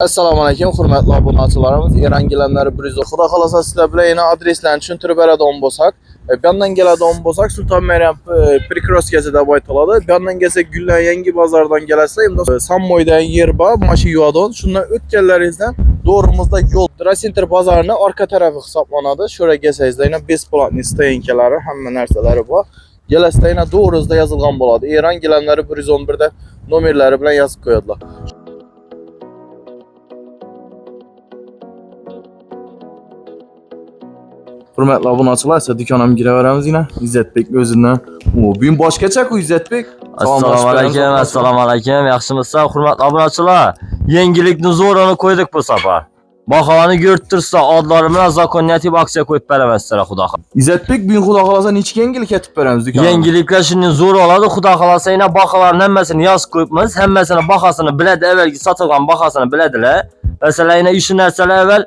Assalamu alaykum, hurmatli obunachilarimiz. Eran gilamlari 110. Xudo xolasa sizlar bilan yana adreslarni tushuntirib beradigan bo'lsak, bu yerdan keladigan bo'lsak, Sulton Maryam Prikroskasi deb aytiladi. Bu yerdan kelsak, Gullan yangi bozordan kelasizlar, endi Sammoydan yer bor, mashina yuvadigan. Shundan o'tganlaringizdan to'g'rimizda yo'l. Drasenter bozorining orqa tarafi hisoblanadi. Shura kelsangizlar, yana besplatniy stoyankalari, hamma narsalari bor. Kelasizlar, yana to'g'rizda yozilgan bo'ladi. Eran gilamlari 111 da nomerlari bilan yozib qo'yadilar. Hurmatli obunachilar, siz dükanimga kiraveramiz yine. İzzetbek o'zidan. Bugün boshqacha-ku İzzetbek. Assalomu alaykum, assalomu alaykum. Yaxshimisiz, hurmatli obunachilar? Yangilikni zo'rini qo'ydik bu safar. Baholarni ko'rib tursa, odlari bilan zakonyativ aksiya qo'yib beraman sizlarga, xudo xolasa. İzzetbek, bugun xudo xolasa necha yangilik aytib beramiz dükanimizga? Yangiliklar shunday zo'r oladi, xudo xolasa. Yana baholarning hammasini yozib qo'yibmiz. Hammasini bahosini biladi, avvalgi sotilgan bahosini biladilar. Masalan, yana shu narsalar avval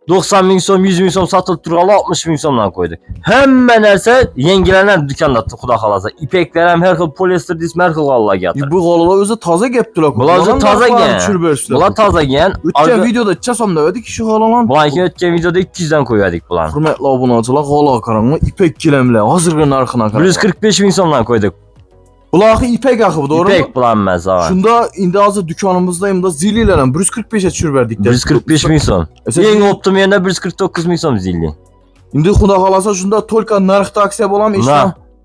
90 ming so'm, 100 ming so'm satılıb turganlar 60 ming so'mdan qo'ydik. Hamma narsa yangilanib dükkanda, xudo xolasa. İpeklar ham har xil, polyester dis har xil g'ollar keldi. Bu g'ollar o'zi toza gapdilar. Bular o'zi toza gen. Bular toza gen. O'tgan videoda necha so'mda o'dik shu g'ollarni? Bularga o'tgan videoda 200 dan qo'ydik bularni. Hurmatli obunachilar, g'ollar qaranglar, ipek gilamlar, hozirgi narxini qarang. 145 ming so'mdan qo'ydik. Bularga ipek axı, to'g'rimi? İpek bular emas, ha. Shunda endi hozir dükanimizda endi zillilar ham 145 ga tushirib berdik. 145 ming so'm. Eng optim yerda 149 ming so'm zilli. Endi xudo xolasa shunda to'lka narxda aksiya bo'ladimi?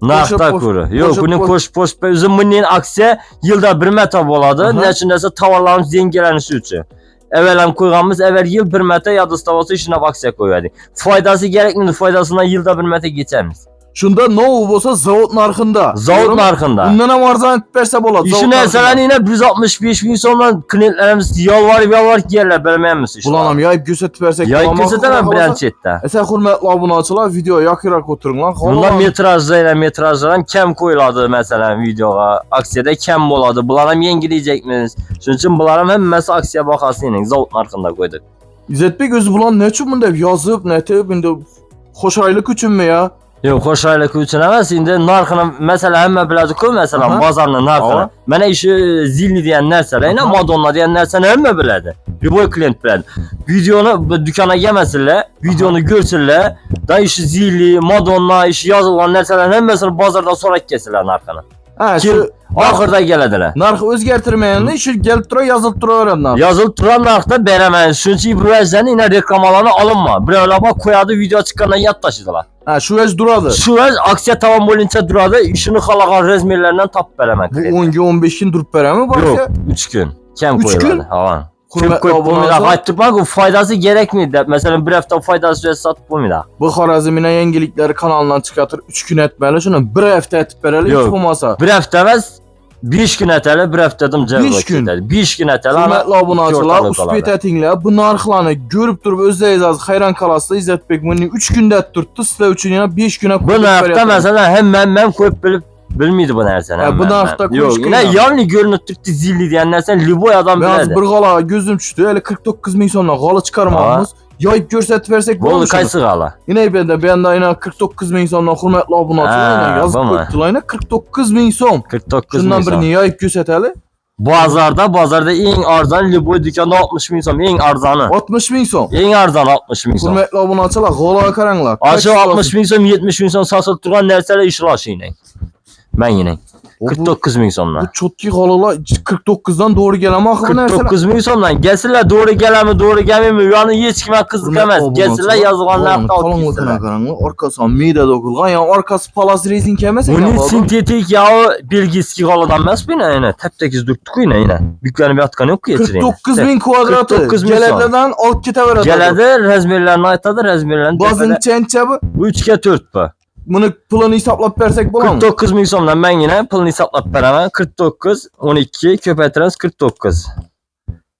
Narxda ko'ra. Yo'q, buning qo'sh o'zi bunday aksiya yilda bir marta bo'ladi. Nechunasa tovarlarimiz yangilanishi uchun. Evvel ham qo'yganmiz, evvel yil bir marta yodingizda bo'lsa shuna aksiya qo'ydik. Foydasi kerakmi? Foydasidan yilda bir marta geçamiz. Shunda novu bo'lsa zavod narxida. Zavod narxida. Undan ham arzon bersa bo'ladi. Shu narsalarni yana 165 ming so'mdan klientlarimiz yolvorib kellar, bilmaymiz shu. Bularni ham yoyib ko'rsatib bersak bo'laman. Yoyib ko'rsataman birinchi etda. Esa hurmatli obunachilar, video yoqroq o'tiringlar. Bunda metrajlar ham kam qo'yiladi, masalan, videoga. Aksiyada kam bo'ladi. Bular ham yengillayjakmiz. Shuning uchun bular ham hammasi aksiya bahosining zavod narxida qo'ydik. İzzetbek o'zi bular nechun bunday yozib, netib, endi xo'shaylik uchunmi ya? Yo'q, xo'shaylik uchun emas, endi narxini masalan hamma biladi-ku, masalan, bozorning narxini. Mana shu zilli degan narsalar, Madonna degan narsani hamma biladi. Любой klient biladi. Videoni dükkana kelmasinlar, videoni ko'rsinlar, da shu zilli, Madonna, shu yozilgan narsalarni hammasini bozordan so'rab kelsinlar narxini. Ha, shu oxirda keladilar. Narx o'zgartirmayapti, shu kelib turib yozilib turaveradi narx. Yozilib turgan narxda beraman. Shuncha ibrajlarni ina reklamalarni olinma. Birovlar bor qo'yadi, video chiqqandan yod tashlaydilar. Ha, shu o'z duradi. Shu o'z aksiya tamom bo'lincha duradi. Shuni xohlagan razmerlardan topib beraman. Bu 10 ga 15 kun turib berami bu aksiya? Yo'q, 3 kun. Kam qo'yiladi. Ha. Hurmatli obunachilar, aytibman, bu foydasi kerakmi deb. Masalan, bir hafta foydasi sotib bo'lmaydi. Bu Xorazmina yangiliklar kanalidan chiqarib 3 kun aytmaylar, shuni bir hafta aytib beraylik, hech bo'lmasa. Bir hafta emas, 5 kun aytali, bir haftadan javob ketadi. 5 kun aytali. Hurmatli obunachilar, uspet aytinglar, bu narxlarni ko'rib turib o'zingiz hayron qolasizlar. İzzetbek buni 3 kunda turibdi, sizlar uchun yana 5 kun qo'yib beryapti. Bu hafta masalan hamma qo'yib bilmaydi bu narsani. Bu narxda qo'yish yo'q. Yana yonli ko'rinib turibdi zilli degan narsani любой odam biladi. Biz bir g'ala ko'zim tushdi, hali 49 ming so'mdan g'ala chiqarmoqmiz. Yoyib ko'rsatib bersak bo'ladi. Bo'ldi, qaysi g'ala? Yine bu yanda yana 49 ming so'mdan hurmatli obunachilar yozib qo'yibdilar. 49 ming so'm. 49 ming. Shundan birini yoyib ko'rsatali. Bozorda eng arzon любой dükkanda 60 ming so'm, eng arzoni. 60 ming so'm. Eng arzon 60 ming so'm. Hurmatli obunachilar, g'ala qaranglar. Aşağı 60 ming so'm, 70 ming so'm sotilib turgan narsalar ishlashining. Men yine 49 ming so'mdan. Bu chotki g'alalar 49 dan to'g'ri kelami axir bu narsalar? 49 ming so'mdan. Kelsinlar, to'g'ri kelami, to'g'ri kelmaymi? Yani hech kim qiziqamas. Kelsinlar, yozilgan narxda olib qaranglar. Orqasi mida do'qilgan, yani orqasi palas rezinka emas ekan. Buni sintetik yağı belgiski g'aladan emas bu yana. Tap-tekiz durduk yine. Büklanib yotgani yo'q kechiring. 49 ming kvadrati. Keladlardan olib ketaveradi. Keladi, razmerlarni aytadi, razmerlarni. Bozincha bu. 3 ga 4 bu. Buni pulini hisoblab bersak bo'ladimi? 49 ming so'mdan men yine pulini hisoblab beraman. 49 12 ko'paytiramiz 49.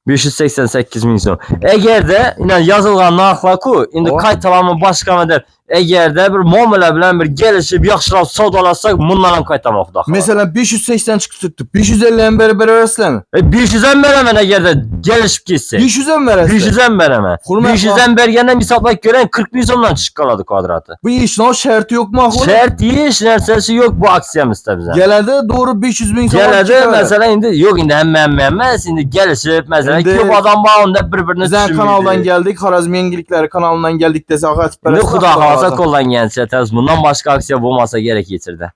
588 ming so'm. Agarda yine yozilgan narxlar-ku, endi qaytalarmi boshqami deb eğer de bir muamele bilen bir gelişip yaxşılab savdalasak bundan ham qaytamoq xudo xohlasa. Mesela 580 çıktı. 550'den beri verərsizlər mi? 500'den veremem eğer de gelişip gitse. 500'den verərsizlər. 500'den veremem. Hurmet 500'den bergenden misaplak gören 40 milyondan çıkkaladı kvadratı. Bu işin o şərti yok mu? Şert iş nersesi yok bu aksiyamızda bize. Gələdə doğru 500 bin so'm. Geledi mesela indi yok indi hemen indi gelişip mesela İndi- iki adam bağında birbirine Bizden kanaldan geldik. Harazm Yengilikleri kanalından geldik desek açıp Ne xudo xolasa koldan gəlsə bundan başqa aksiya bulmasa gerek yetirdi.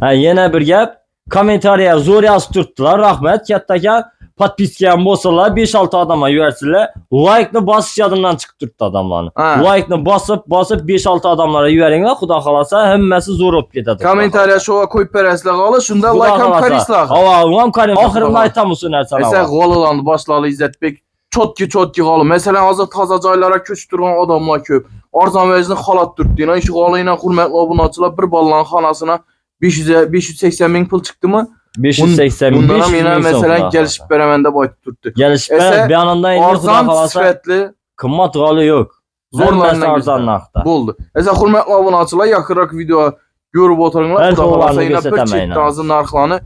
Ha yine bir gap kommentariya zo'r yazıb turtdular. Rahmet kattakan podpiskayam bo'lsalar 5-6 adama yuvarsizlar. Like-ni bosish yadimdan chiqib turibdi adamlarni. Like-ni bosib 5-6 adamlara yuvaringlar. Xudo xolasa hammasi zo'r bo'lib ketadi. Kommentariya şova koyup berəsizlər qalı. Şunda like ham karislar. Hava, ulan karim. Oxirida aytamız o narsani. Mesela qalılandı başladı İzzətbek. Çotki qalı. Mesela hazır taza caylara köç durğan adamlar köp. Arzan vəzni xalat turtduyla. İşi qalı ilə hürmətli abunəçilər bir ballanın xanasına 580 bin pul çıktı mı? 580 bin. Bundan yine mesela gelişip verəməndə baytı turtdu. Gelişip bir anında indi xudo Arzan xolasa sifətli. qımmat qalı yox. Zorla arzan narxda. Buldu. Mesela hürmətli abunəçilər yaxıraq video görüb otururlar. Hər Xuda xolasa xollarını ilə bir göstərməyin. çift razı narxlarını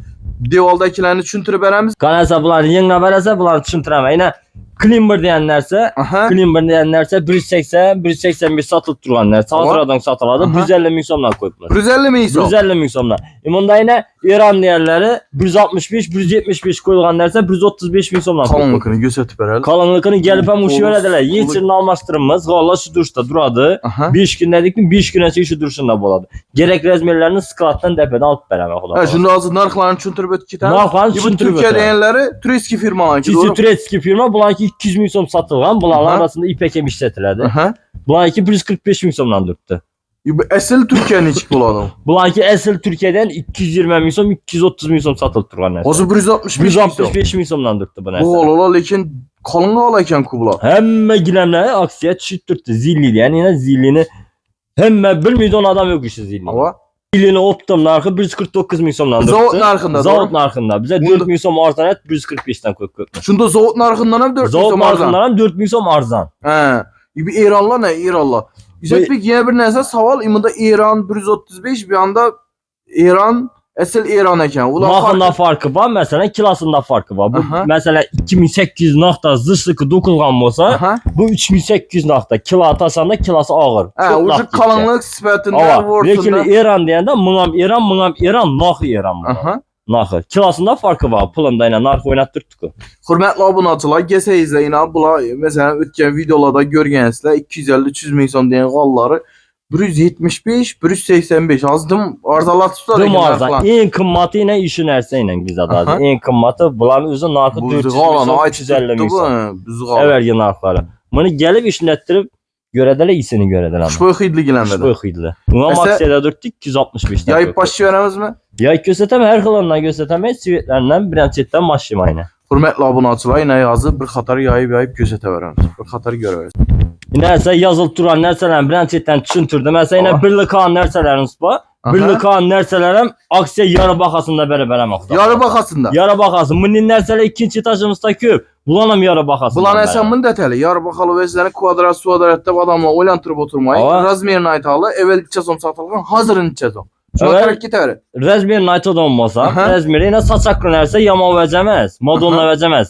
devaldakilərini düşüntürüb verəmiz. Qanasa bunları yengə verəsə bunları düşündürəmə. Yine Klimber deyənlərsə, Aha. Klimber deyənlərsə 180, 181 satılıb durğanlar. Satiradan satıladı. Aha. 150 min somdan qoyublar. 150 mi iso? 150 min somdan. Bunda yine İran deyənləri 165, 175 qoyulğanlarsa 135 min somdan qoyublar. Kalınlıqını göstərib verəli. Kalınlığını gelip hem uşu verədilər. Yeçirini almaşdırmız. Valla şu duruşda duradı. Aha. 5 gün dedik mi 5 gün önce şu duruşunda boladı. Gerek rezmirlerini sklatdan dəpədən alıp verəmək. Ha, şimdi hazır narxlarını düşüntürüb ötü tane. Narxlarını Bu düşündürüb Türkiye ötürəm. deyənləri turistki firmalarınki İkisi doğru. Turetski firma, bunlarki 200 min som satılған, bunların Aha. arasında İPK işletilədi. Aha. Bunlarki 145 min somdan durdu. Bu əsl Türkiyənin içki bu adam. Bunlarki əsl Türkiye'den 220 min som, 230 min som satılıb durğan nəsə. Azı 165 mi iso? 165 min somdan durdu bu Bu nəsə. olala lekin kalın alayken kubla. Həmmə giləmləri aksiya düşüb durdu zillili. Yəni yine zillini həmmə 1 milyon adam yok işi zillini. Ama Zillini optum narxı 149 min somdan durdu. zavod narxında Zavod doğru. narxında. Bize Bunda- 4 min som arzan et 145'ten koyup. Şunda zavod narxından hem 4 Zavod iso arzan. narxından 4 min som arzan. He. Bir İranla ne İranla? İzzətbek yine bir nəsə saval. İmında İran 135 bir anda İran əsl İran eken. Ulan Naxında farkı var, mesela kilasında farkı var. Bu Aha. mesela 2800 naqda zışlıqı dokunğan olsa, Aha. bu 3800 naqda kilo atasanda kilası ağır. He, Çok ucu naq getsə. kalınlık sifətində Ama vortunda. vekili İran deyəndə mınam İran, naxı İran bu. Aha. Naxı. Kilasında farkı var. Pulunda ilə narx oynatdırdık. Hürmetli abunəçilər, gəlsəyizlə inan bula məsələn ötən videolarda görgənsizlər 250-300 min son deyən qalları 175, 185 azdım arzalatışlar Dım arzan. En kımmatı ilə işin ərsə ilə bizə Aha. dadı. En kımmatı bunların özü narxı bu 400 zığalan min, ay 350 min. Zığalan. Əvvəlki narxları. Bunu gəlib işlətdirib görədələ iyisini görədələ. Şboy xidli gələnmədə. Şboy xidli. Buna Məsələ- maksiyada durdu 265'ten. Yayıb başı verəmizmi? Yay göstərəm hər xillandan göstərəm. Sivetlərindən birinçidən maşıma ilə. Hürmetli abunəçilər, yine yazıb bir xatar yayıb göstərə verəmiz. Bir xatar görəriz. Nəsə yazılıb duran nərsələrin birinçidən düşündürdüm. Məsələn, Aha. yine birlik qan nərsələriniz var. Aha. Birlik qan nərsələrim aksiya yarı baxasında bərabərəm axı. Yarı baxasında. Yarı baxasın. Bunun nərsələ ikinci etajımızda köp. Bulanam yarı baxasında. Bulan əsən bunu detaylı. Yarı baxalı vəzləri kvadratda adamla oylantırıb oturmayı. Ava. Razmerini aytalı, evvel içəsom satılğan, hazırın içəsom. Şuna Evet. tərək getəri. Razmer Night olmasa, Aha. Razmer ilə saçaqlı nərsə yaman vəcəməz. Modonla vəcəməz.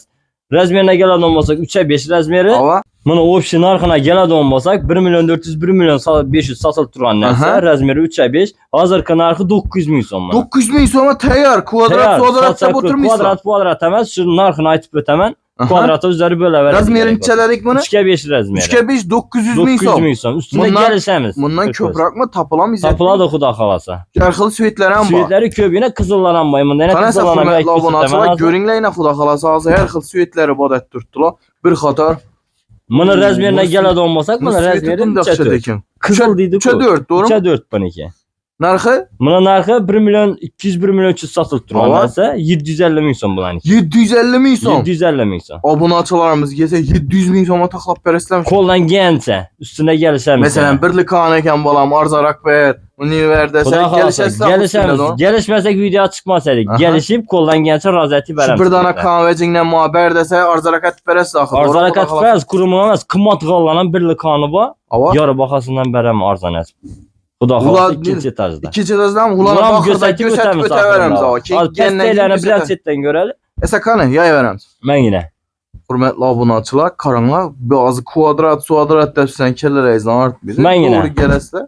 Razmerlə gələn olmasaq 3'ə 5 Razmeri. Ava. Bunu option narxına gələn olmasaq 1 milyon 400, 1 milyon 500 satılıb duran Aha. nərsə Razmeri 3'ə 5. Hazırki narxı 900 min somla. 900 min soma təyyar. Kvadratda oturmuşsan. Kvadrat əməz. Şu narxını aytıb ötəmən. Kvadratı üzəri bölə verək. Razmerin içələrik bunu. 3'ə 5 Razmeri. 3'ə 5 900 min 900 som. min som. Üstündə Bundan- gəlişəmiz. Bundan köprak mı tapılam izlət? Tapıladı xuda xalasa. Yarxılı süvetlərə var. Süvetləri köpüyünə qızıllanan baymında. Yenə Kanəsə qızıllanan hürmətli abunəçilər, görünlə yenə xuda xalası azı hər xil süvetləri badət durdular. Bir xatar. Bunu Razmerinə Bu gələn olmasaq, bunu Razmerin 3'ə 4. Kızıl deydik. 3'ə 4, doğru mu? 3'ə 4 bununki. Narxı Bunun narxı 1 milyon 200 1 milyon 300 satılıb duran Ava. nəsə 750 min som bulan. 750 min som. 750 min som. Abunəçilərimiz gəlsə 700 min soma taxlab verəsləmiş. Koldan gəncə üstünə gəlişəmiz. Məsələn, birlik kanəkən balam arzarak ver, univer desə gəlişəsən. Gəlişəmiz. Gəlişməsək video çıxmasaydı. Aha. Gəlişib koldan gəncə razəti verəmiz. Bir dana kanvəcinglə mühabər desə arzarakat verəsə axı. Arzarakat fəz qurumu emas, qımmat qallanan birlik kanı var. Ava. Yarı baxasından bərəm arzan əsb. Xuda Ulan xalası ikinci etajda. İkinci etajdan ulan Ulan baxırda göstərib göstərib verəmiz ava. Az pəstəylərini bir çətdən görəli. Esakanı yay verəmiz. Mən yenə. Hürmetli abunatçılar, karanlar bazı kuadrat dəfsən kellər izlanır bizi. Mən yenə. Doğru gələsdə.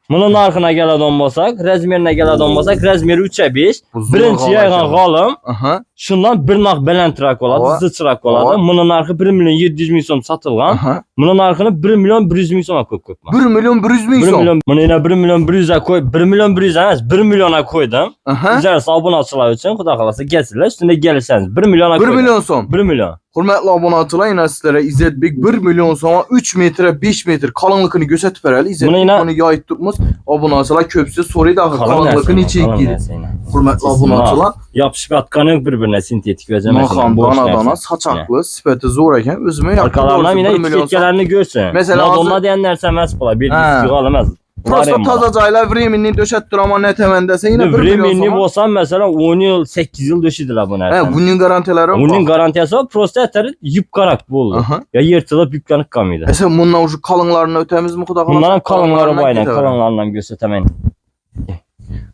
Bunun narxına gələn olmasaq, rəzmerinə gələn olmasaq, rəzmeri 3'ə 5. Birinci yayğan qalım. Aha. Şundan bir nağ belən trak oladı, Ava. zıçıraq oladı. Bunun narxı 1 milyon 700 min som satılğan. Aha. Bunun narxını 1 milyon 100 min soma qoyub. 1 milyon 100 min 1 son. milyon, bunu yine 1 milyon 100'e koy, 1 milyon 100 emas, 1 milyona koydum. Aha. Üzərisi abunatçılar üçün, xuda xalası gəlsizlər, üstündə gəlirsəniz. 1 milyona 1 koydum. milyon son. 1 milyon. Hürmetli abunatçılar yine sizlere İzzet Bey 1 milyon sonra 3 metre 5 metre kalınlıkını gösterip verəli. İzzet Bunu Bey yine- bunu yayıt tutmuş. Abunatçılar köpsü soruyu da Qalın kalınlıkını nəsə, içi qalın girir. nəsə ilə. Hürmetli abunatçılar. Yapışıb atqanı yok bir-birinə sintetik və Naxan dana dana saçaklı sifəti zor ekan özümə yaptım. Arkalarından yine 1 milyon son. etiketlərini görsün. Mesela Madonna hazır- deyənlər səməz pula, bir Hə. diski alamaz. Prosta tazacayla vremenini döşətdir amma nə təməndəsə yine 1 milyon Vremenli son. olsan mesela 10 yıl 8 yıl döşüdülər bu He nəsə. bunun garantileri var. Bunun garantiyası var, prosta ətəri yupqaraq bu olur. Aha. Ya yırtılıb yupqanıq qalmaydı. Mesela bundan ucu kalınlarını ötemiz mi xuda Bunların kalınları var ilə, kalınlarla göstərmən.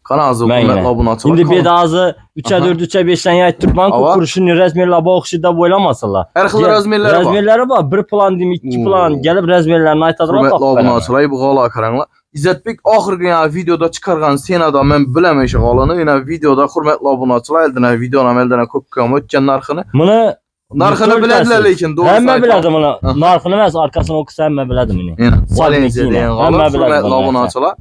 Kanazı Mən hürmetli yenə. abunatçılar. İndi bir azı 3'ə 4, 3'ə 5'dən yaytdırman Ava. kurşun rəzmerlə oxşida boylamasınlar. Her xil rəzmerləri var. Rəzmerləri var. Bir plan deyim, 2 plan gəlib rəzmerlərini aytadılar. Hürmetli abunatçılar bu qala karanlar. İzzet Bey axırı ya videoda çıxarğan senada mən biləmək qalını yine videoda hürmetli abunatçılar eldinə videona eldinə kopyamı ötən narxını. Bunu Narxını bilədilər lekin doğru Həmmə sayfa. bilədim bunu. Narxını məs arkasını oxusa həmmə bilədim bunu. Yəni Sabit Valencia yine. deyən Həmmə qalır bilədim hürmetli bunu. abunatçılar.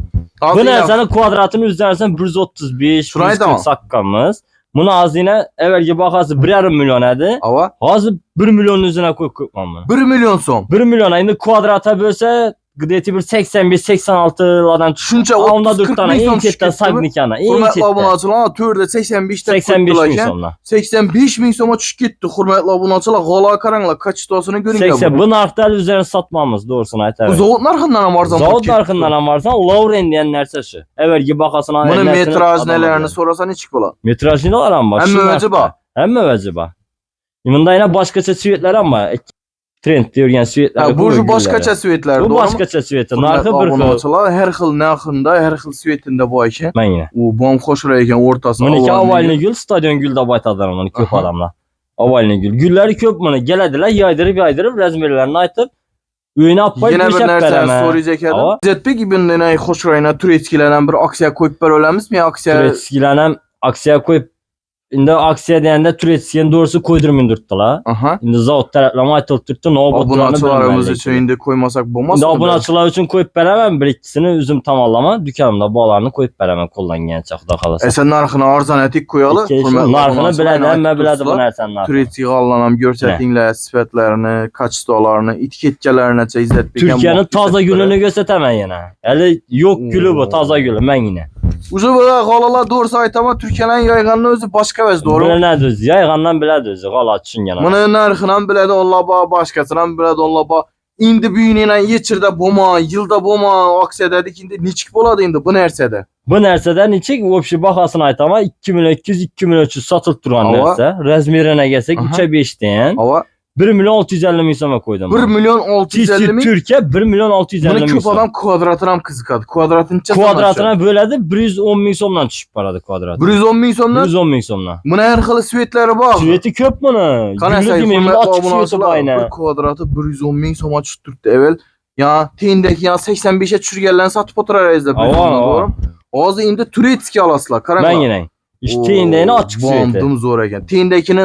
Bu nəsənin kvadratını üzərsən 135, Şurayı da 140 al. saqqamız. Bunu az yine əvvəlki baxası 1,5 milyon idi. Ava Hazır 1 milyonun üzerine koyman bunu. 1 milyon son. 1 milyona indi kvadrata bölse qıdeti bir 85-86'lardan Şunca onda 30 4 tane milyon en çetdə çıxdı. sagnikana. En Hürmetli çetdə. abunatçılar tördə 85'te 85 min sonra. 85 min soma çık gitti. Hürmetli abunatçılar qala karanlar kaçtasını görün 80 bu narxlar üzerine satmamız doğrusunu Bu aytır. zavod narxından am arzan. Zavod narxından amarsan Lauren deyən nəsə şu. Əvvəlki baxasına Bunun metraj nelerini sorasan hiç bola. Metraj nə var amma? Hem müvəccibə. Hem müvəccibə. Bunda yine başqaça sivitlər amma trend deyirən sivitlər. Ha bu başqaça svetlər Bu doğru mu? başqaça sivitə. Narxı bir xil. abunatçılar her xil narxında, her xil svetində bu ekan. Mən yenə. O bom xoş ekan ortası. Buniki Avalini gül, stadion gül də baytadılar bunu köp Aha. adamlar. Avalini gül. Gülləri köp bunu gələdilər, yaydırıb rəzmerlərini aytıb öyünə appay Yine bir düşəb нәрсəni bərəmə. soracak Ava. adam. Zetbek gibi ne xoş rayına Turetskilərdən bir aksiya koyup ber öləmiz mi aksiya? Turetskilənəm aksiya qoyub indi aksiya deyəndə Turetskiyin doğrusu koydurmundurtdular. Aha. İndi zavod tərəfləmə aytıldı, nə Abunatçılarımız için indi koymasak bulmaz İndi mı? abunatçılar üçün koyub bərəməm bir ikisini üzüm tamamlama, dükanımda bağlarını koyub bərəməm kollan gəncə xuda xalasa. Sen narxını arzan etik koyalı. Narxını bilədim, mən bilədim bu nərsən narxını. Turetski allanam görsətinlə sifətlərini, kaçtolarını, etiketkələrini necə İzzət Bey. Türkiyənin taza gülünü göstərmən yenə. Hələ yox gülü bu, taza gülü mən yenə. Ucu burada qalalar doğrusu aytama Türkiyənin yayğanını özü başqa vəz doğru. Belə nə düz, yayğandan belə düz, qala üçün yenə. Bunun narxından bilədə onla ba, başqasından bilədə onla ba. İndi bu ilə yetçirdə boma, yılda boma aksiya dedik indi niçik boladı indi bu nərsədə. Bu nərsədə neçik vəbşi baxasını aytama 2 milyon 200 2 milyon 300 satılıb duran Ava. nərsə. Rəzmirinə gəlsək Aha. 3'ə 5 deyən. Hava 1 milyon 650 min soma koydum. 1 milyon 650 min. Türkiyə 1 milyon 650 Bunu min köp som. adam kvadratına kızıkadı. Kvadratın içə Kvadratına bölədi 110 min somdan düşüb paradı kvadrat. 110 min sondan. 110 min somdan. Buna her xil svetləri bax. Süveti köp bunu. Kana Gülü demeyim, açık süveti bayına. Bir kvadratı 110 min soma tutturdu evvel. Ya teyindeki ya 85'e çürgəllərini satıb oturarız da. Ava. Ağzı indi Turetski alasla. Ben yine. İşte indeyini açık süveti. Bandım zor ekan. Teyindekini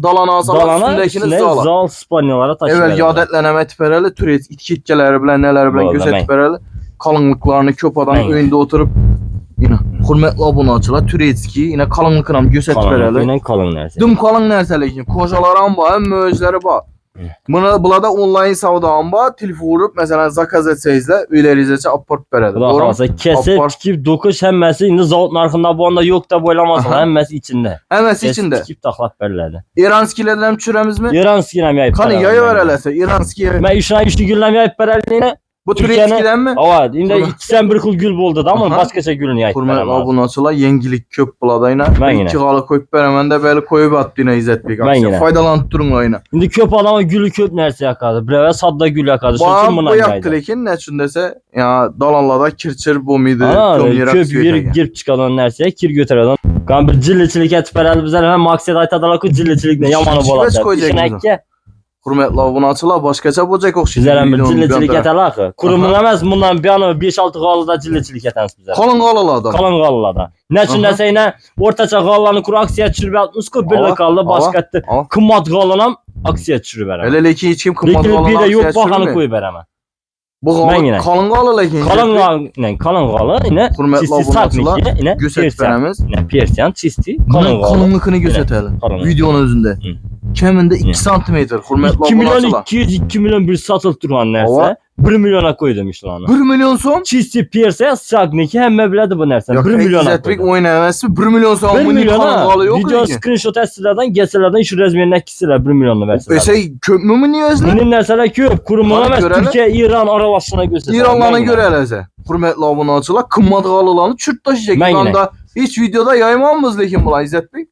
dalana asalar, Dalana üstündekini üstüne zala. zal spanyalara taşıyır. Evvel yadətlənəmə tipərəli Turetski etiketkeləri bilən nələr bilən Vallahi gözə mən. tipərəli. Kalınlıklarını köp adam Mən. önündə oturup yine hürmetli abunatçılar Turetski yine kalınlıkla gözə Kalın, tipərəli. yine kalın neresi. Dım kalın nərsələr kocalar var, hem möcləri var. Burada online savdan var, telefon vurup mesela zakaz etsəyizlə öylərizəcə aport verədir. Bu da Doğru mu? kalsa kesip Apar- tikip dokuş hemməsi indi zavod narxında bu anda yok da boylamasın Aha. hemməsi içinde. Həməsi Kesip içində. tikip taxlap verirlerdi. İranskilərdən düşürəmizmi? İran skinem yayıp Kanı yayı verələsə, İranski Ben işine işli güllem yayıp verirliğine Bu Türkiye'nin- Turetski'den mi? Evet, indi Sonra- ikisinden bir xil gül boldu da, ama Aha. başqacha gülünü aytib Hurmatli beraman. obunachilar, yangilik ko'p bo'ladi aynan. Men yine. Ikki g'ala qo'yib beraman deb beli qo'yib atdina İzzetbek Men aka. yine. Foydalanib turing aynan. Indi ko'p odam gülü ko'p narsa yoqadi. Birava sodda gül yoqadi. Shuning uchun Bu buni yaptı aytadi. lekin ne için dese ya dalallarda kirchir bo'lmaydi, Ana, ko'm yiroq ko'p suyet yer ekan. girib chiqadigan narsaga kir ko'taradigan. Qan bir jillichilik aytib beradi bizlar, ham maqsad aytadilar-ku, jillichilikni yomoni bo'ladi. Chivash qo'yajak Ishini bizni. aytga. Hurmatli obunachilar, boshqacha bo'lajak o'xshaydi. Bizlar ham bir videoning jillichilik bu yoqda. aytadilar-ku. Qurumun emas, bundan buyani 5-6 g'olida jillichilik aytamiz bizlar. Qalin g'alalarda. Qalin g'ollarda. Nechun Aha. desayna o'rtacha g'ollarni kur aksiya tushirib yotmiz-ku, bir Ava, lokalda boshqatda ava. qimmat g'ollar ham aksiya tushirib beradi. Hele lekin hech kim qimmat Lekin g'alalarni bir de yo'q aksiyasi bahoni sürmüyor. qo'yib beraman. Bu Men g'ala yine. qalin g'ala lekin. Qalin g'ola, ine Hurmatli chisti obunachilar, satniki, ine Gösterib persian. beramiz. Ine persian chisti, qalin Qalin g'ola. qalinlikini ko'rsatadi. Qalin. Videonun o'zida. Kamida 2 cm. Hurmatli 2 milyon obunachilar. 200 2 milyon bir satılıb turgan narsa. Ava. 1 milyona qo'ydim ishlarni. 1 milyon so'm. Chisti persian satniki hamma biladi bu narsani. 1 milyona İzzetbek qo'ydim. o'ynamasmi? 1 milyon so'm 1 bunday qalin milyona g'ala yo'q video lekin. screenshot etsalardan gelselerden şu rezmerini ikisiyle 1 milyonla verseler. Esa ko'pmi buni yozlar? Bunun narsalar ko'p. Qurumun Bana emas, göre ne? Türkiye İran arabasına gösterdi. İranlarına göre elese. Hurmatli obunachilar, qimmat g'alalarni tushirib tashlashak. Men yine. Anda hiç videoda yaymanmiz lekin bular İzzetbek.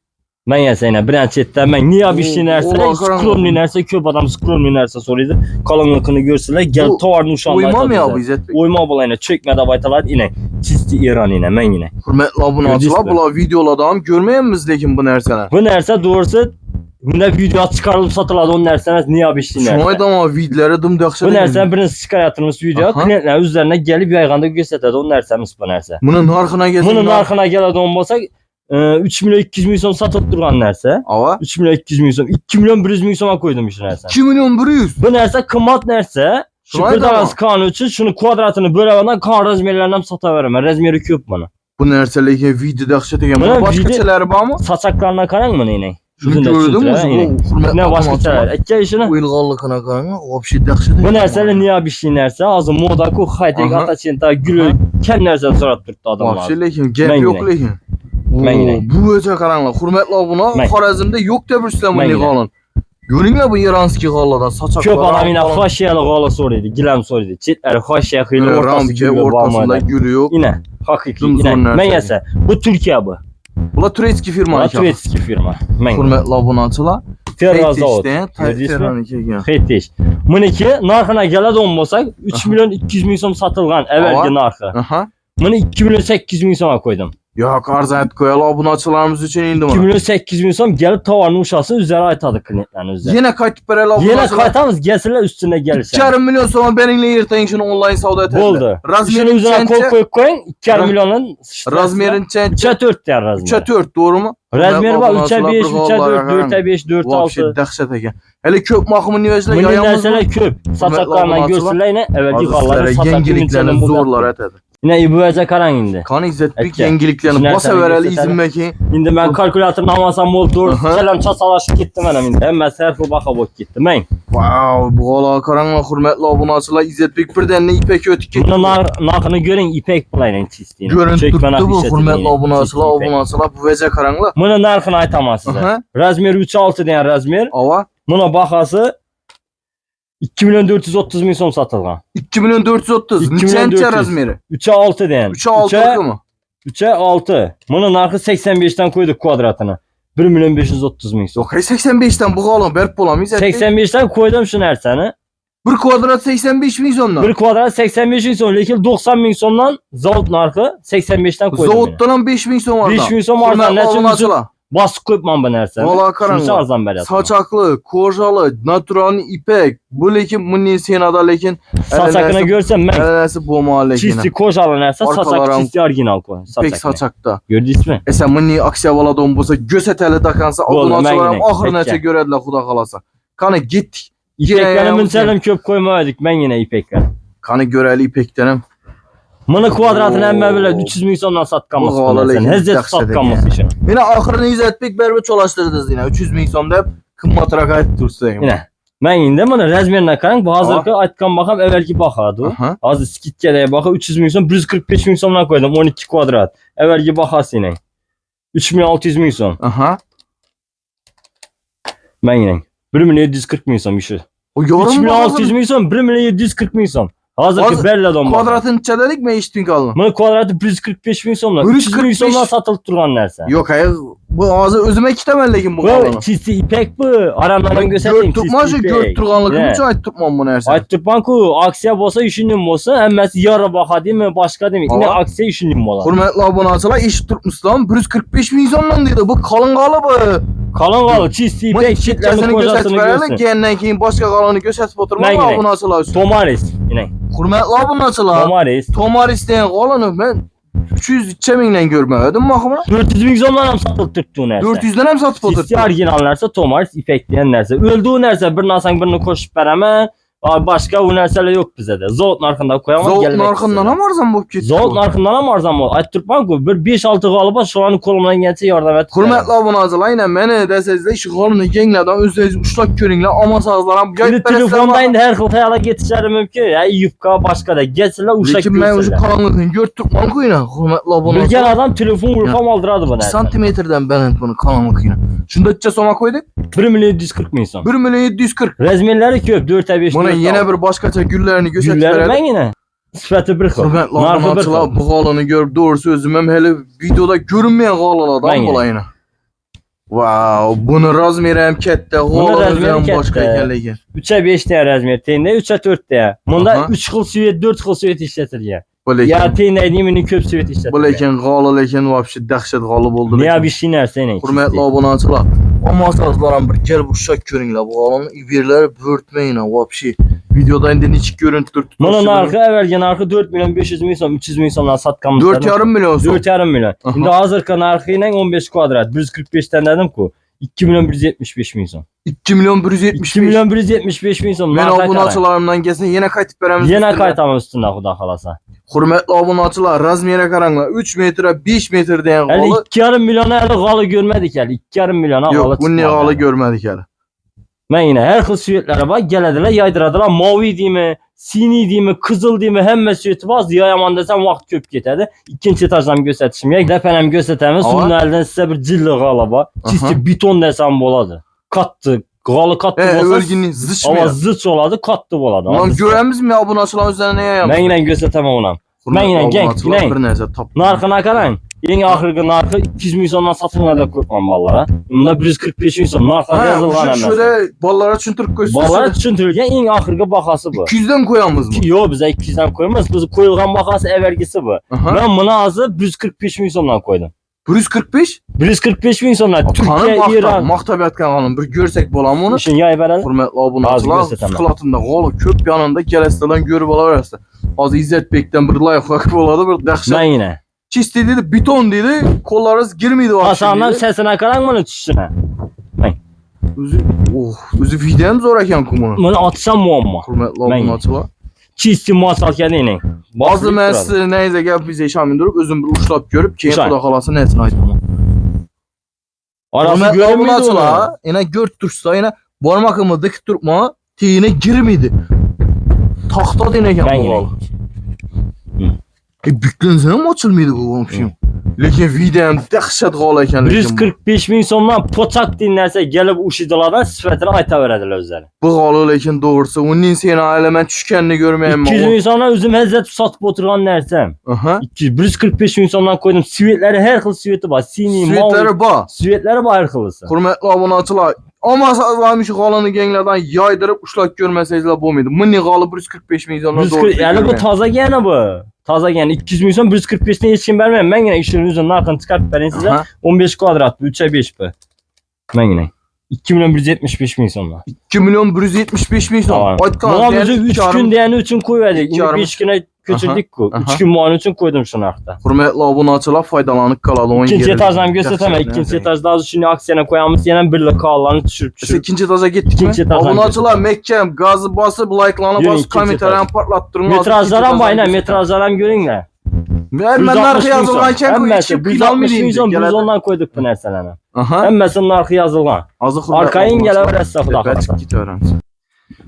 Ben yasayna birinchi chetdan men niye bir şey narsa, Ulan karan- skromli narsa, ko'p odam skromli narsa so'raydi. Qalinligini ko'rsalar, gel Bu tovarni ushonda Uymam ya bu İzzetbek. Oyma bo'layna, cho'kma deb aytiladi, ine. Chisti İran ine, men ine. Hurmatli obunachilar, Gördünüz mü? bular videolarda ham ko'rmayapmiz lekin bu narsani. Bu narsa doğrusu bunda video chiqarilib sotiladi, o narsa emas, niye bir şey Shuni narsa. aytaman, videolari dim dahshat. Bu narsa birinchi chiqaryapmiz video, Aha. klientlar o'zlariga gelib yayganda ko'rsatadi, o narsamiz bu narsa. Buni narxini kelsa. Buni narxına keladigan bo'lsak, 3 milyon 200 ming so'm sotib turgan narsa. Ava. 3 milyon 200 ming so'm, 2 milyon 100 ming so'mga qo'ydim shu narsa. 2 milyon 100. Bu narsa qimmat narsa. Shu Shuni bir aytaman. danasi kan uchun shuni kvadratini bo'laverdan kan razmerlarini ham sotaveraman. Razmeri ko'p buni. Bu narsa lekin video dahshat ekan. Buni Buni boshqachalari bormi? Sochaqlarına qarang mana ine. Shuni ko'rdingmi? Ne boshqachalar. Akka ishini. O'yilg'onligini qarang, вообще dahshat. Bu narsalar niye bir şey narsa? Hozir moda-ku, high-tech, Aha. atachenta, gul, kam narsani so'rab turibdi odamlar. Вообще lekin gap Men yo'q yine. lekin. Men yine. Bu o'cha qaranglar. Hurmatli obuna, Men. Xorazmda yo'q deb ursam Men bunday yine. g'olin. Ko'ringlar bu iranskiy g'ollardan sochoqlar. Ko'p odam ina xoshiyali g'ola so'raydi, gilam so'raydi. Chetlari xoshiya xiyli o'rtasi ramka gul o'rtasida bo'lmaydi. guli yo'q. Ina, haqiqiy Zumzum ina. narsa. Men yasa, bu Turkiya bu. Bular turetskiy firma Bu ekan. Turetskiy firma. Men. Hurmatli obunachilar, Ferrazavod. Tayyorlashdan Tehronga kelgan. Xetish. Buniki narxına keladigan bo'lsak, 3 milyon 200 ming so'm sotilgan avvalgi narxi. Aha. Buni 2 milyon 800 ming so'mga qo'ydim. Yo'q, arzon aytib qo'yaylik obunachilarimiz uchun endi 2 mana. milyon 800 ming so'm gelib tovarni ushlasa, o'zlari aytadi klientlarni o'zlari. Yana qaytib beraylik Yana obunachilar. qaytamiz, gelsinlar üstüne gelishadi. 2,5 milyon so'm beringlar ertaga shuni onlayn savdo etadi. Bo'ldi. Shuni o'zini qo'l qo'yib qo'ying, 2,5 milliondan razmerincha 3'e 4 der razmer. 3'e 4 doğrumu? Razmer var, 3'e Obunachilar 5, bir 3'e 4, g'ollarga 4'e 5, 4'e Вообще 6. dahshat ekan. Hele ko'p maqomini yozlar Bunday yayamiz. narsalar ko'p. Sochoqlardan ko'rsalar, yine avvalgi g'ollarni Hozirlar yangiliklarni zo'rlar aytadi. Yine ibuvacha qarang endi. Qani İzzetbek Aka, yangiliklarni shu bosa narsani berali ko'rsatadi. izimaki. Endi men kalkulyatorni olmasam bo'ldi, to'g'ri Aha. kalam chasalashib ketdi mana endi. Hammasi harfi baqa bo'lib ketdi. Men Wow, bu g'ola qaranglar hurmatli obunachilar, İzzetbek birdanne ipek o'tib ketdi. buni narxini ko'ring, ipak bilan chistini. Ko'rinib turibdi bu hurmatli obunachilar, bu veja qaranglar. Buni narxini aytaman sizga. Aha. Razmer 3.6 degan razmer. Ava Buni bahasi 2 milyon 430 ming so'm sotilgan. 2 milyon 430. 2 milyon Nechancha 400. razmeri? 3.6 degan. 3'e 6 mı? 3'e 6. Buni narxi 85 dan qo'ydik kvadratini. 1 milyon 530 ming so'm. Yo'q, 85 dan bu g'olin berib bo'lamiz. 85 dan qo'ydim shu narsani. 1 kvadrat 85 ming so'mdan. 1 kvadrat 85 ming so'm, lekin 90 ming so'mdan zavod narxi 85 dan qo'ydim. Zavoddan ham 5 ming so'm arzon. 5 ming so'm arzon, Hurmatli nechun obunachilar, bosib qo'yibman bu narsani. Valla qarang. Shuncha arzon beryapti. Sochoqli, ko'jali, naturalniy ipak. Bu lekin bunday senada lekin Sochaqini ko'rsam men alasi bo'lmadi lekin. chisti ko'jali narsa, Orqalari sochaq ham chisti original qo'y. Pek sochoqda. Gördingizmi? Esa bunday aksiya bo'ladigan bo'lsa, ko'rsatali takansa, Bo'ldi, obunachilar ham mayli, oxirigacha pekka. ko'radilar, xudo xolasa. Qani getdik. İpeklarni Yine bunchalar ko'p qo'ymadik, men yana ipeklar. Qani ko'raylik ipakdan ham. Buni kvadratini hamma biladi, 300 ming so'mdan sotganmiz. Bu g'ola lekin Hozir yaxshi sotganmiz degan. ishini. Meni oxirini İzzetbek berib cho'lashtirdingiz yana 300 ming so'm deb qimmatroq aytib tursiz. Mana. Men endi buni razmerni qarang, bu hozirgi aytgan baham avvalgi bahadu. Aha. Hozir skidkadagi baho 300 ming so'm, 145 ming so'mdan qo'ydim, 12 kvadrat. Avvalgi bahosini. 3 milyon 600 ming so'm. Aha. Men 1 milyon 740 ming so'm ishi. O 3 yorum milyon 600 ming so'm, 1 milyon 740 ming so'm. Hazır ki Hazır- belli don. Kvadratın içedelik mi eşitlik alın? Bunun kvadratı 145 bin so'mdan. 145 300 bin so'mdan satılıp durgan narsa. Yok hayır. Bu ağzı özüme kitemellekin bu kalını. Bu çisti ipek bu. Aramlardan Göt göstereyim tutma şu çisti göt ipek. turganlıkını Ne? için ayt tutmam bu nerse. Aytırpan ku aksiya bolsa işinin bolsa emmesi yara baka değil mi başka değil mi? Yine Ama- aksiya işinin bola. Hürmetli abonaçılar iş tutmuşlar 145 milyondan dedi. Bu kalın kalıbı. Kalın kalı çisti Bu ipek çitlerin kitlesini kocasını gösterip verelim. görsün. Kendine keyin başka kalanı gösterip oturma Ben mı yine. abonaçılar üstüne? Tomaris. Yine. Hürmetli abonaçılar. Tomaris. Tomar isteyen kalanı ben 300 çeminle görmedim bakımına. 400 bin so'mdan ham satılıp turibdi u narsa. 400'den hem satıp Çisti oturdu. orijinal narsa Tomaris ipek degan narsa. Öldüğü narsa bir narsaning birini qo'shib beraman. Başka bu narsalar yok bizde. Zavod narxında koyaman. Zavod gelmek narxından istedi. ham arzon bo'lib ketdi. Zavod narxından ham arzon bo'ldi. Aytib turibman-ku, bir 5-6 g'oliba shularni qo'limdan kelsa yordam etib. Hürmetli abonaçılar yine meni desezler şu kalını genlerden özünüz uçlak körüngler ama sağızlar ham Endi telefonda endi har xil xayolga ketishlari mumkin. Ya yubka boshqada gelsinlar ushak Lekin ben şu ko'rsinlar. karanlıkını görüp tutmam kuyuna. Hürmetli Bilgan abonaçılar. odam telefon ulqam oldiradi bu 2 narsa. santimetreden ben bunu karanlıkını. Şunda içe soma koyduk. 1 milyon 740 ming so'm. 1 milyon 740. Razmerlari ko'p, 4'e 5. Buna yine bir başkaça güllerini gösterip gullar verelim. men yine. Sifati bir xil. Hürmetli Narxi bir abonaçılar xil. bu kalını görüp doğrusu özüm hem hele videoda görünmeyen Ben kalalardan yine. bulayına. Wow, bunu razmeri hem kette, razmeri kalını hem başka katta. ekenlegen. 3'e 5 de razmer teyinde, 3'e 4 de. Bunda Aha. 3 xil süvet, 4 xil süvet işletilgan. Bu lekin, Ya teyinde deyimini ko'p süvet bu işletilgan. lekin kalı lekin vapşi dehşet kalı buldu. Ne lekin. abi şey narsa ne? Hürmetli abonaçılar. Ama sazlaran bir gel bu şak körüngler bu alanı ibirleri börtmeyin ha vapşi. Videoda indi niçik görüntüdür Bunun narxı əvvəlki narxı 4 milyon 500 min so'm, 300 min so'mdan satqanımız. 4,5 milyon son. 4,5 milyon. Aha. İndi hazırki narxı ilə 15 kvadrat, 145'ten dedim ku. 2 milyon 175 min so'm. 2 milyon 175. 2 milyon 175 min so'm. Ben narx aytaram. abonaçılarımdan gelsin yine kayıtıp veremiz. Yine qaytamız üstündə xudo xolasa. Hürmetli abonaçılar razmere karanglar 3 metre 5 metre deyen Hələ kalı. 2,5 milyona hələ qalı görmədik hələ. 2,5 milyona qalı Yok bu ne çıxmadı kalı hələ. görmedik hele. Mən yine hər xil süvetlərə var, gələdilər, yaydıradılar. Mavi deyimi, sini deyimi, qızıl deyimi, həmmə süveti var. Yayaman desəm vaxt köp getədi. İkinci etajdan göstərişim. Dəfənəm göstərəmiz. Ava. Suyun əlindən sizə bir cilli qala var. Çisti beton desəm boladı. Katdı. Qalı katdı bolsa. Ölgünü Ama zıçmıyor. zıç oladı, katdı boladı. Ulan göremiz mi abonaçılar üzerine yayalım? Mən yine göstərəməm ona. Hürmetli yine genç, abonaçılar yine. bir neyse tap. Narxına qarayın. En axırqı narxı 200 min so'mdan satılmadı qorxmam vallara. Bunda 145 min so'm narxlar Ha, yazılğan şu əməs. şöyle ballara çüntürk koysun. Ballara tushuntirilgan eng oxirgi bahası bu. 200'den koyamız mı? Yo'q, biz 200 dan qo'yamiz. Biz qo'yilgan bahasi avvalgisi bu. Aha. Men buni hozir 145 min so'mdan qo'ydim. 145? 145 min so'mdan Kanım Turkiya, maktab, İran. maktabiyat kanalını bir görsek bolam onu. Işin yay beradi. Hürmetli Azı abonaçılar gösteremem. sıkılatında kolu köp yanında gelesteden görüp alarsa. Az İzzet Bek'ten bir layık oladı bir dehşet. Men yine. Çisti dedi beton dedi kollarız girmeydi o Hasandan sesine qarang buni tushishini. Özü videom zor ekan kumunu. Buni atsam muammo. Hürmetli Ben- abonaçılar. Chisti masal kelini. Bazı ben size neyse gel bize şamin durup özüm bir uçlap görüp keyin Uşak. kuda kalası nesini aytım. Arası Hürmetli görünmüyor abonaçılar. Yine gört tursa yine barmakımı dik durma teyine girmeydi. Tahta deneyken Ben bu yine. kol. Büklensene mi açılmıydı bu komşum? Lekin videom dehşet kol ekan. 145 min so'mdan poçak dinlerse gelip uşidilardan sifatini aytaveradilar o'zlari. Bu kol lekin doğrusu onun seni ailemen düşkenini görmeyen 200 min so'mdan o'zim hazzat sotib o'tirgan narsam. Aha. 145 min so'mdan qo'ydim. Sivetlari har xil sveti bor. Sini, mavi. Svetleri ba. Sivetlari bor har xilisi. Hürmetli abonaçılar. Ama sazlamış kalını genlerden yaydırıp uçlak görmeseydiler bu muydu? Mını kalı 145 milyonlar doğru. Yani bu taza gene bu. Taza gene 200 min so'm 145 dan hech kim bermayman. Men yine ishini o'zim narxini chiqarib bering sizga. Aha. 15 kvadrat, 3'e 5 bu. Men yine 2 milyon 175 min so'mdan. 2 milyon 175 milyon. Tamam. Buna biz 3 gün degani uchun qo'ydik. İki Endi yarım- 5 kuna ko'chirdik-ku. Aha. 3 kun muayene uchun qo'ydim shu narxda. Hürmetli abonaçılar faydalanıp kaladı. onun İkinci yeri- etajdan göstermem. İkinci etajda az şimdi aksiyona koyamız. Yine bir lokallarını düşürüp Biz düşürüp. ikinci etaja gittik İkinci mi? etajdan Abonaçılar Mekkem gazı basıp like'larına Yürü, basıp ikinci kommentarlarını etaj. patlattırın. Metrajlar hem bayna, metrajlar hem görün de. Ben narxı yazılganken koyu içip final mi 160 diyeyim? milyon biz ondan koyduk bu narsalarni. Aha. Hemmesinin narxı yazılgan. Azı Arkayın geleverəsə xudo Kaç xolasa. git öğrensin.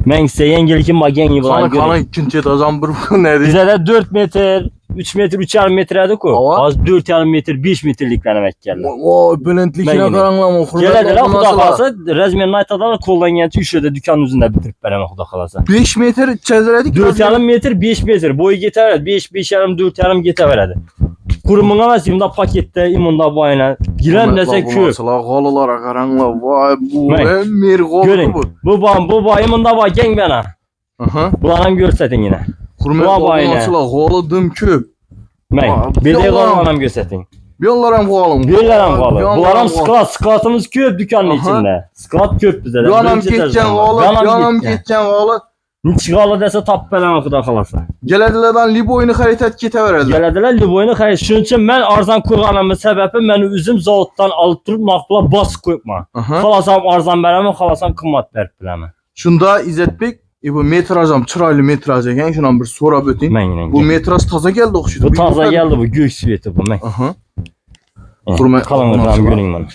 Men sizə yengilkin bagen Kana yılan kana görün. ikinci etajdan bir ne diyeyim? Bizə də 4 metr, 3 metr 3,5 metrədir ku. Ava. Az 4,5 metr 5 metrliklərə vək gəlirlər. O belentlikine Ben yine. karanlama. Gələdilər xuda qalasa Razmer Night-da koldan gəldi işədə dükanın üzündə bitirib bərəmə xuda qalasa. 5 metre çeziredik. 4,5 metr 5 metr boyu getər 5 5,5 4,5 getə verədi. Qurumuna vəsimdə paketdə imunda bayına girən nəsə köp. Qalılara karanla. Vay bu Ben. emir Görün. bu. Bu bayımında var geng bana. Aha. Bulanam göstətin yine. Kurmet Vay babam ne? açıla qalı dım köp. Mən bir belə olan- qalanam göstətin. Biyollaram qalım. Birlərəm qalı. Bulanam sklatımız köp dükanın Aha. içində. Sklat köp bizdə. Yanam geçen qalı. Yanam geçen qalı. Niç qalı desə tap bələm xuda qalasa. Geledilerden Liboyunu xəritət ketə verədilər. Gələdilər Liboyunu xərit. Şunun üçün mən arzan qoyğanımın səbəbi məni üzüm zavoddan alıb durub naqbla bas qoyma. Aha. Xalasam arzan bərəmə, xalasam qımmat bərb biləmə. Şunda İzzet Bey, bu metrajam çıraylı metraj ekan, şundan bir sorab öteyim. Mən yenə. Bu metraj taza geldi oxşuydu. Bu taza gəldi bu gök sveti bu mən. Aha. Hurmet- Qalanıqlarım görün bunu.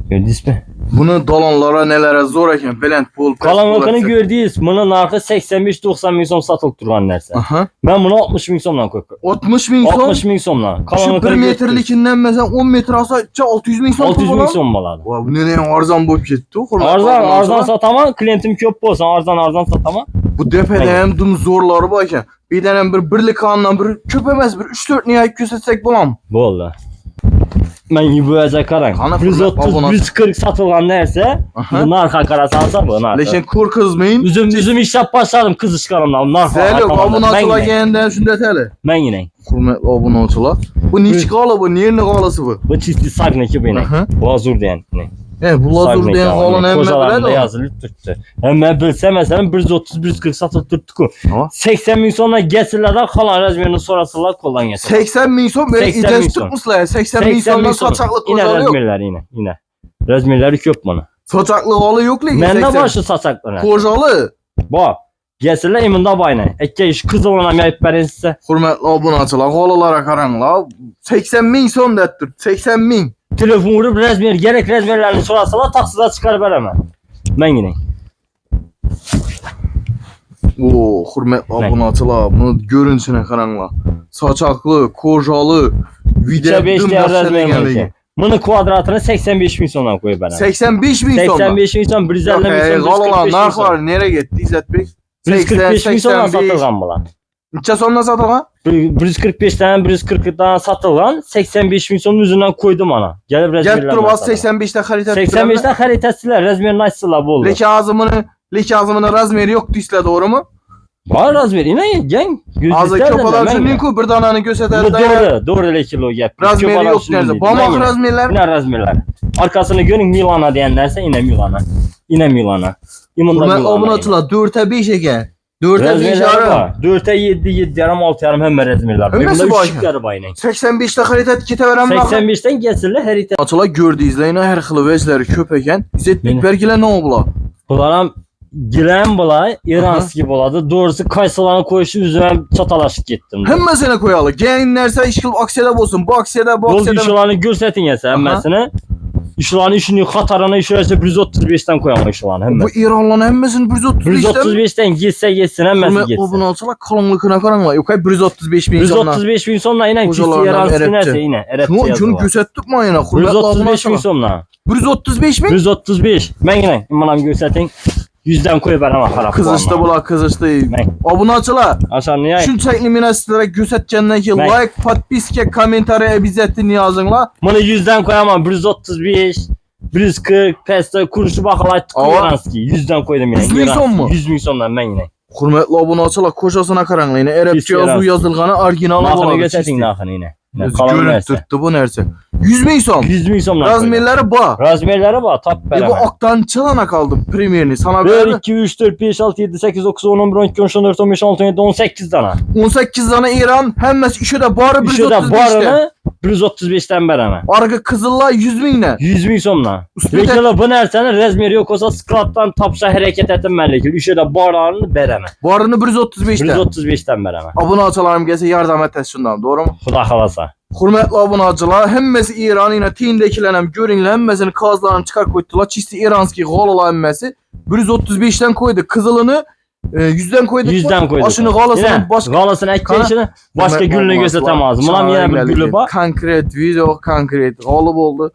Gördünüz mü? Bunu dalanlara nelere zor eken belent pul. Qalanıqını gördünüz. Bunun narxı 85-90 min som satılıb durğan нәрsə. Aha. Mən bunu 60 min somdan qoyuram. 60 bin son. 60 min somdan. Şu Qalanıqını 1 metrelikinden mesela 10 metre alsa 600 bin son. 600 min som baladı. Bu ne arzan bu gitti. Arzan satama, klientim köp olsa arzan satama. Bu depede hem dım zorları var eken. Bir tane bir birlik andan bir köpemez bir 3-4 nihayet kösetsek bulam. Bu oldu. Mən yubuyacaq qaran. Qana 130, fırlat, 140 satılğan nəsə, Aha. bu narxa qara salsa bu narxa. Leşen kur kızmayın. Üzüm işləb başladım qız işqaramdan. Narxa. Zeli yok abone açıla Mən genden şunda tele. yenə. Hürmetli abone açıla. Bu niç qalı bu? Niye ne qalısı bu? Bu çisti saqniki bu yenə. Aha. Bu azur deyən. Bu lazur diyen qalan emme Kozalarında bilədi o. yazılıb tutdu. Mən bilsə məsələn 130-140 satılıb tutdu. Ama 80 min sonra gətirlər xalan rəzmerini sorasılar koldan gətir. 80 bin son böyle 80 bin ites son. tutmuşlar. 80 bin sondan saçaklık Yine kocalı yok. rəzmerlər yine. Rəzmerləri köp bana. Saçaklık halı yok ligi. Məndə başı saçaqlar. Kocalı. Bax, gətirlər imində bayına. Əkə iş qızılına yayıb bərinsə. Hürmetli abone açıla. Qalılara karanla. 80 bin son dettir. 80 bin. Telefon vurub rəzmer, gərək rəzmerlərini sorasılar taksida çıxar bərəmə. Mən yenə. Oo, hürmetli abone açıla. Bunu görünsüne karanla. Saçaklı, kocalı. 5 Videdim deyər mesele rəzmerlər. geldi. Bunun kvadratını 85 min sondan qoyub bərəmə. 85 bin son. 85 min son, 150 min son, Qalılan 145 min narx son. var. Nereye gitti İzzet Bey? 145 min sondan 85. satılğan bunlar. Neçə sondan satılған? 145'ten 140'dan satılğan 85 min sonun üzerinden koydum ana. Gəlib Gəlib rəzmerlərlə. durub az 85'də xəritə 85'ten xəritəsilər, rəzmerini açsılar bu olur. Leki azımının razmeri yoktu islə doğru mu? Var rəzmer, inə gen. Azı köpalar üçün ku bir dananı Bu göstərər. doğru elə kilo gəp. Razmeri yok nerede? Bamaq razmerlər. Yine rəzmerlər. Arkasını görün Milana deyənlərsə inə Milana. İnə Milana. İmunda Bunlar Milana. obun açıla 4'ə 5 ekan. 4'ə 5 Rəzmerlər yarım. var. 4'ə 7, 7 yarım, 6 yarım həmmə rəzmerlər. Həmməsi Bunda var. 3 yarı bayına. 85'də xəritə kitə verəm baxın. 85'ten gəlsirlər xəritə. Açıla gördü izləyinə hər xil vəzləri köp ekan. İzzet Yine. bərgilə nə olubla? Bunlara giren bulay, İranski buladı. Doğrusu kaysalarını koyuşu üzerine çatalaşıp gittim. Həmməsini qoyalı. Gəlin işkil aksiyada bolsun. Bu aksiyada Yol işçilerini görsetin ya sen mesela. İşçilerini işini Katarına işlerse 135'ten koyama işçilerini Bu hemen. İranlıların həmməsini 135'dən 135'ten gitse hemen Hürmetli gitsin. obun açıla kalınlığına karanla. Yok hay 135 bin insanlar. 135 bin sonla yine kişi Hocalarından İranski Erepçe. neyse yine. Erepçe Şunu yazılı var. gözettik mi ayına? Hürmetli obun 135 bin açıla. sonla. 135 bin? 135. Ben yine imanam görsetin. 100'den koyup arama harap. Kızıştı bula kızıştı. Ben. Obun açıla. Aşağı niye? Şunçaklı minasitlere gözetcenden ki Ben. like, podpiske, komentariye bizettin yazınla. Bunu 100'den koyamam. 135. 140 pesto kuruşu bakalaytık Ama- İranski. 100'den koydum yine. 100 bin son mu? 100 bin sondan ben yine. Hürmetli obun açıla koşasına karanla yine. Erepçe Pis yazı yaraz. yazılganı orijinali Nakını buladı. göstertin nakını yine. Kalan Görüntü verse. tuttu bu nerse. 100 bin son. 100 bin sondan koydum. Razmerleri ba. Razmerlere bak tap Bu beraber. aktan çılana kaldım premierini. Sana 1, verdim. 2, 3, 4, 5, 6, 7, 8, 9, 10, 11, 12, 13, 14, 15, 16, 17, 18 tane. 18 tane İran. Hemmesi işe de bari İşte de 135'te. barını 135'ten beraber. Arka Kızıllar 100 binle. 100 bin sonla. Üstüne de- Lekele bu nersene rezmeri yok olsa skrattan tapsa hareket etmem lekele. İşte de barını bereme. Barını 135'te. 135'ten bereme. Abone açılarım gelse yardım et şundan doğru mu? Xuda xalasa. Hürmetli abunacılar, hemmesi İran yine tiyindekilerim görünle hemmesini kazlarını çıkar koydular. Çisti İranski golalar hemmesi 135'ten koydu. Kızılını 100'den koyduk. 100'den koyduk. Başını qalasını başqa qalasını əkəcəkini başqa Hörmətli gülünü olmazlar. göstərməz. Buna yenə bir gülü var. Konkret video, konkret qalıb oldu.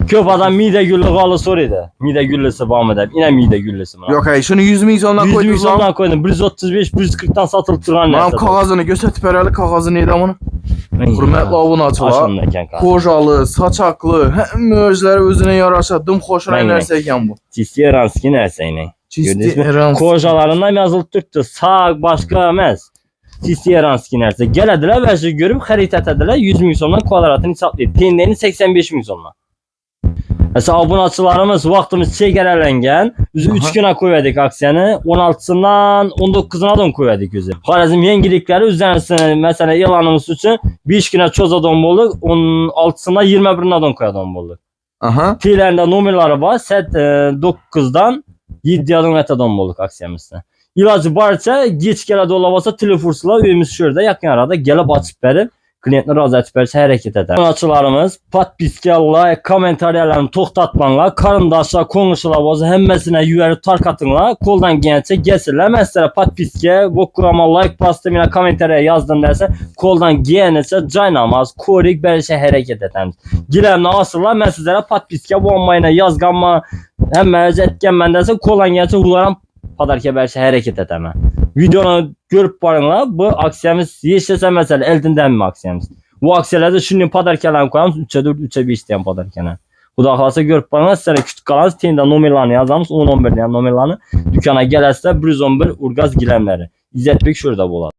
Köp adam midə güllü qalı sor idi. Midə güllüsü var mı deyib. Yenə midə güllüsü buna. Yox, ay şunu 100 min sondan 100 koyduk. min sondan koydum. 135, 140'dan satılıb duran Mənim nəsə. kağızını göstərib verəli kağızı neydi bunu? Hörmətli abunəçilər. Aşındakən qalı. Kojalı, saçaqlı, həm özləri özünə yaraşadım xoşuna Mən nəsə ekan bu. Cistiyeranski nəsə ilə. Gördünüz mü? Çisti Kojalarından yazılıb durdu. Sağ başqa emas. Cistiyeranski nəsə. Gələdilər və şey görüb xəritət edilər 100 min sondan kvadratını hesablayıb. Teyinlərini 85 min sondan. Mesela abunəçilərimiz vaxtımız çəkərələnən, biz 3 günə qoyuyordik aksiyanı. 16'sından 19'una qoyuyordik özü. Xarəzm yengilikləri üzərinə məsələn elanımız üçün 5 günə çoz adam olduq. 16'sından 21'dən qoyadam olduq. Aha. Teylərində numaraları var. Saat 9'dan 7'dən adam olduq aksiyamızda. İlacı barça geç gələdə olabasa telefonla öyümüz şurada yaxın arada gəlib açıb verib klientlər razı etib versə hərəkət edər. Abunəçilərimiz podpiska, like, kommentariyalarını toxtatmanlar, qarındaşlar, qonşular olsa həmməsinə yüyərib tarqatınlar, koldan gəlsə gəlsinlər. Mən sizlərə podpiska, bokurama, like bastım, yenə kommentariya yazdım dersə, koldan gəlsə caynamaz, korik bəlkə hərəkət edəmiz. Giləmlə asırlar, mən sizlərə podpiska, bombayla yazqanma, həmməcə etgən mən dersə, koldan gəlsə ularam padarkə bəlkə hərəkət edəmə. Videonu görüp barınlar. Bu aksiyamız yeşləsə məsələ eldindən mi aksiyamız? Bu aksiyalarda şimdi padarkələrini koyamız 3'e 4, 3'e 5 deyən padarkələ. Bu da xalasa görüp barınlar. Sizlərə küçük qalanız. Teyində numaralarını yazamız. 10-11 deyən numaralarını. Dükana gələsə 111 Urgaz Giləmləri. İzzət Bek şurada bu olar.